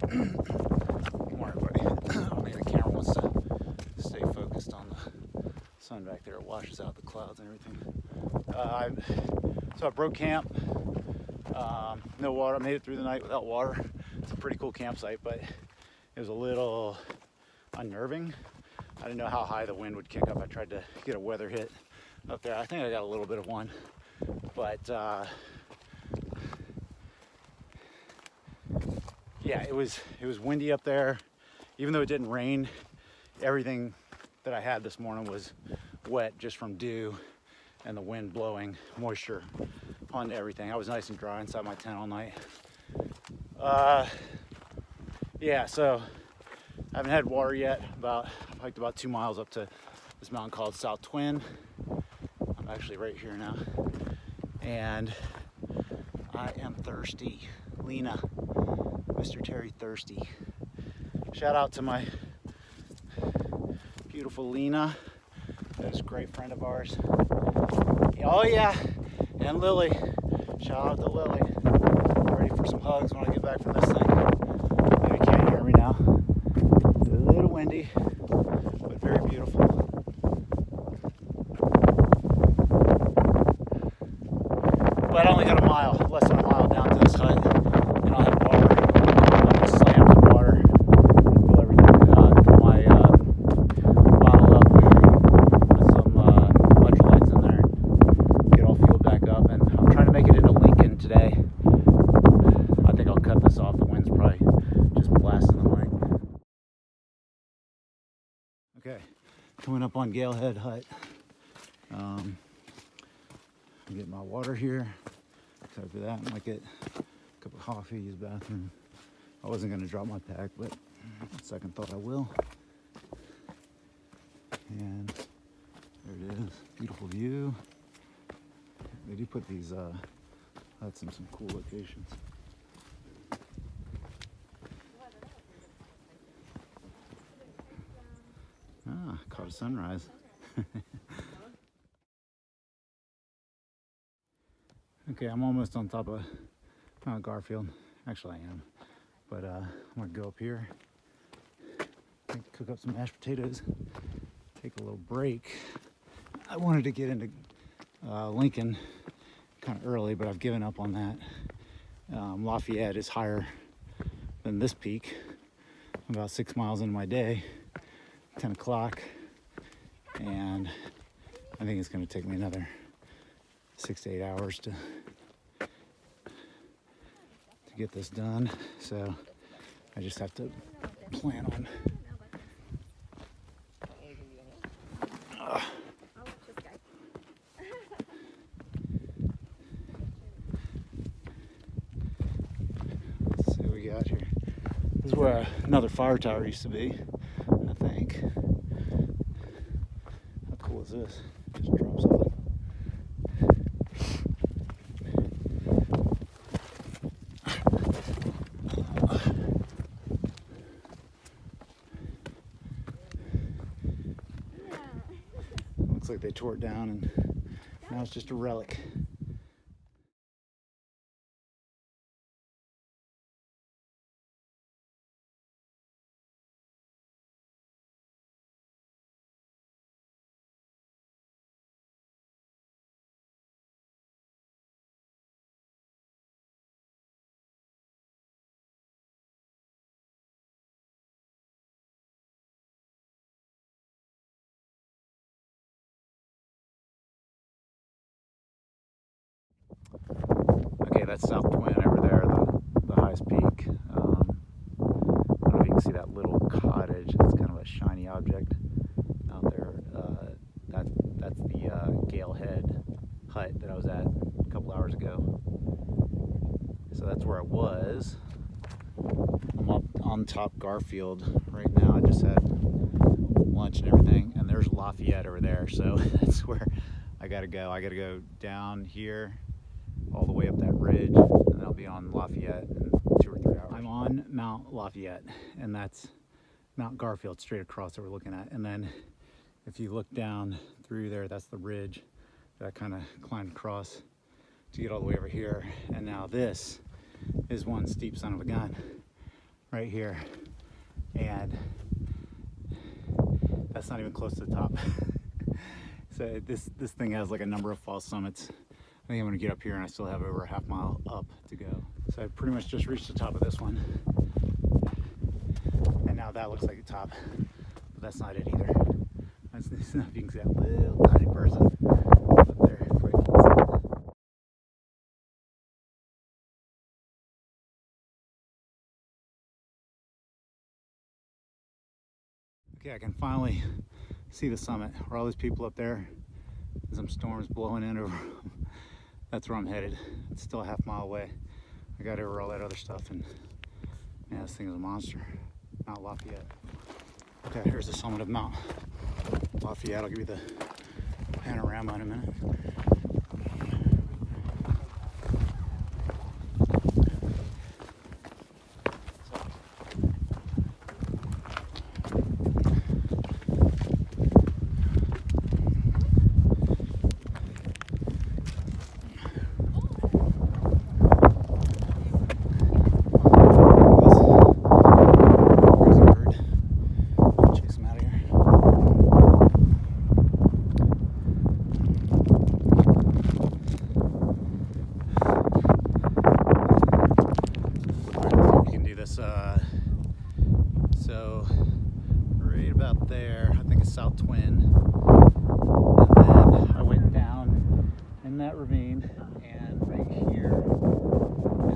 Don't worry, buddy. I mean, the camera wants to stay focused on the sun back there. It washes out the clouds and everything. So I broke camp. No water. I made it through the night without water. It's a pretty cool campsite, but it was a little unnerving. I didn't know how high the wind would kick up. I tried to get a weather hit up there. I think I got a little bit of one, but yeah, it was windy up there. Even though it didn't rain, everything that I had this morning was wet just from dew and the wind blowing moisture onto everything. I was nice and dry inside my tent all night. Yeah, so I haven't had water yet. I hiked about 2 miles up to this mountain called South Twin. I'm actually right here now, and I am thirsty. Lena, Mr. Terry Thirsty. Shout out to my beautiful Lena. That is a great friend of ours. Oh yeah, and Lily. Shout out to Lily. Ready for some hugs when I get back from this thing. You can't hear me now. It's a little windy, but very beautiful. But I only got a mile, less than a mile down to this hut, and I'll have water. I'm gonna slam some water, fill everything, fill my bottle up with some electrolytes in there, get all fueled back up. And I'm trying to make it into Lincoln today. I think I'll cut this off. The wind's probably just blasting the mic. Okay, coming up on Gale Head Hut. Get my water here. Except for that, I might get a cup of coffee, use the bathroom. I wasn't gonna drop my pack, but second thought I will. And there it is, beautiful view. They do put these huts in some cool locations. Caught a sunrise. Okay, I'm almost on top of Mount Garfield. Actually, I am. But I'm gonna go up here, cook up some mashed potatoes, take a little break. I wanted to get into Lincoln kind of early, but I've given up on that. Lafayette is higher than this peak. I'm about 6 miles into my day, 10 o'clock, and I think it's gonna take me another 6 to 8 hours to get this done. So I just have to plan on let's see what we got here. This is where another fire tower used to be, I think. How cool is this? It just drops off. Looks like they tore it down and now it's just a relic. Okay, that's South Twin over there, the highest peak. I don't know if you can see that little cottage. It's kind of a shiny object out there. That's the Gale Head hut that I was at a couple hours ago. So that's where I was. I'm up on top Garfield right now. I just had lunch and everything, and there's Lafayette over there. So that's where I gotta go. I gotta go down here all the way up that ridge, and then I'll be on Lafayette in 2 or 3 hours. I'm on Mount Lafayette, and that's Mount Garfield straight across that we're looking at. And then if you look down through there, that's the ridge that I kind of climbed across to get all the way over here. And now this is one steep son of a gun. right here, and that's not even close to the top. So this thing has like a number of false summits. I think I'm gonna get up here and I still have over a half mile up to go. So I pretty much just reached the top of this one. And now that looks like the top, but that's not it either. I don't know if you can see that little tiny person up there. Okay, I can finally see the summit where all these people up there, and some storms blowing in over. That's where I'm headed. It's still a half mile away. I got over all that other stuff, and man, this thing is a monster. Mount Lafayette. Okay, here's the summit of Mount Lafayette. I'll give you the panorama in a minute. So right about there, I think it's South Twin, and then I went down in that ravine, and right here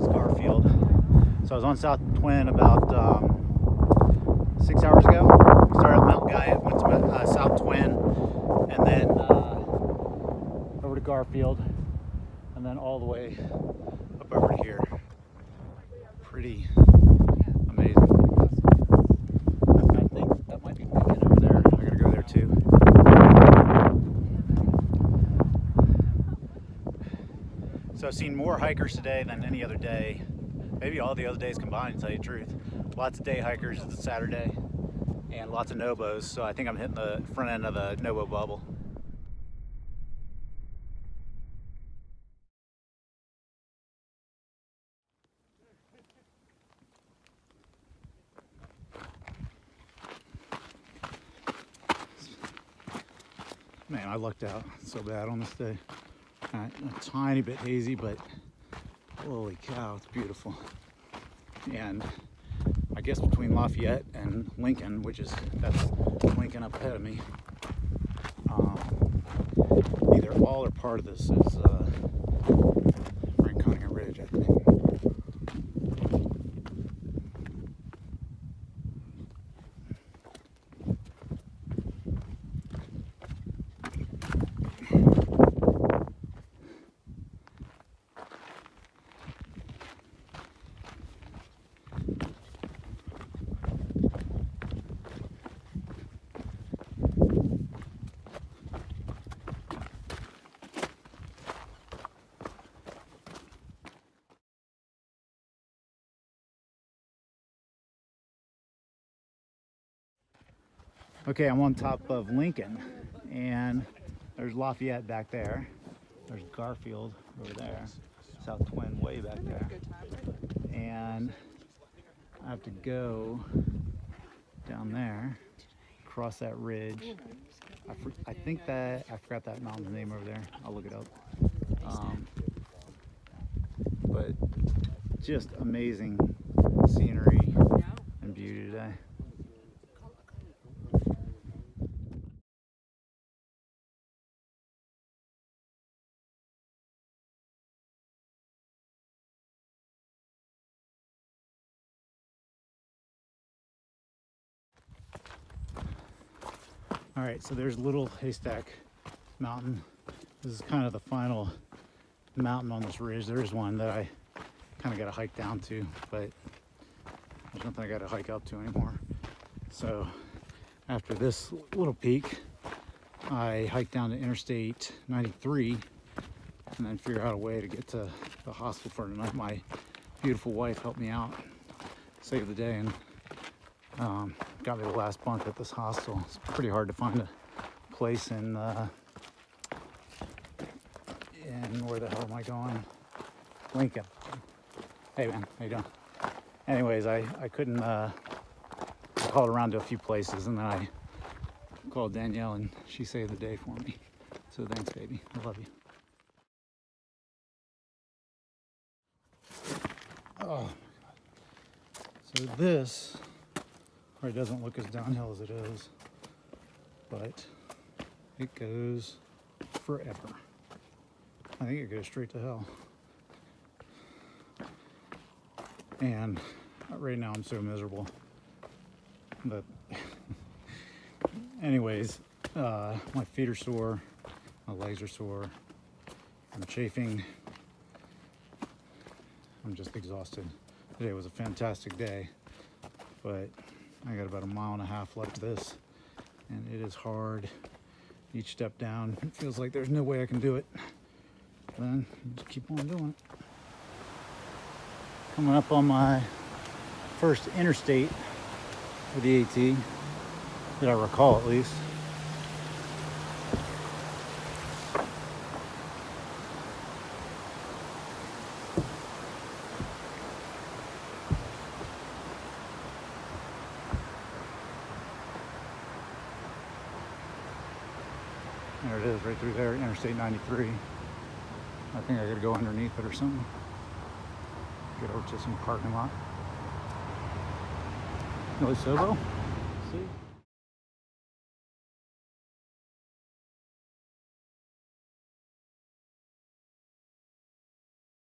is Garfield. So I was on South Twin about 6 hours ago. Started at Mount Guy, went to South Twin, and then over to Garfield, and then all the way up over to here. Pretty amazing. I think that might be Lincoln over there. I gotta go there too. So I've seen more hikers today than any other day. Maybe all the other days combined, to tell you the truth. Lots of day hikers. It's a Saturday, and lots of Nobos. So I think I'm hitting the front end of the Nobo bubble. Man, I lucked out so bad on this day. A tiny bit hazy, but holy cow, it's beautiful. And I guess between Lafayette and Lincoln, that's Lincoln up ahead of me, either all or part of this is Franconia Ridge, I think. Okay, I'm on top of Lincoln, and there's Lafayette back there. There's Garfield over there. South Twin way back there. And I have to go down there, cross that ridge. I think that, I forgot that mountain's name over there. I'll look it up. But just amazing scenery and beauty today. All right, so there's Little Haystack Mountain. This is kind of the final mountain on this ridge. There is one that I kind of got to hike down to, but there's nothing I got to hike up to anymore. So after this little peak, I hiked down to Interstate 93 and then figure out a way to get to the hospital for tonight. My beautiful wife helped me out, saved the day, and got me the last bunk at this hostel. It's pretty hard to find a place in where the hell am I going? Lincoln. Hey man, how you doing? anyways, I couldn't, I called around to a few places, and then I called Danielle, and she saved the day for me. So thanks, baby. I love you. Oh my God. So this probably doesn't look as downhill as it is, but it goes forever. I think it goes straight to hell. And right now I'm so miserable. But anyways, my feet are sore, my legs are sore, I'm chafing, I'm just exhausted. Today was a fantastic day, but I got about 1.5 miles left of this, and it is hard. Each step down, it feels like there's no way I can do it. Then just keep on doing it. Coming up on my first interstate with the AT, that I recall at least. There it is, right through there, Interstate 93. I think I gotta go underneath it or something. Get over to some parking lot. Really, Sobo? See?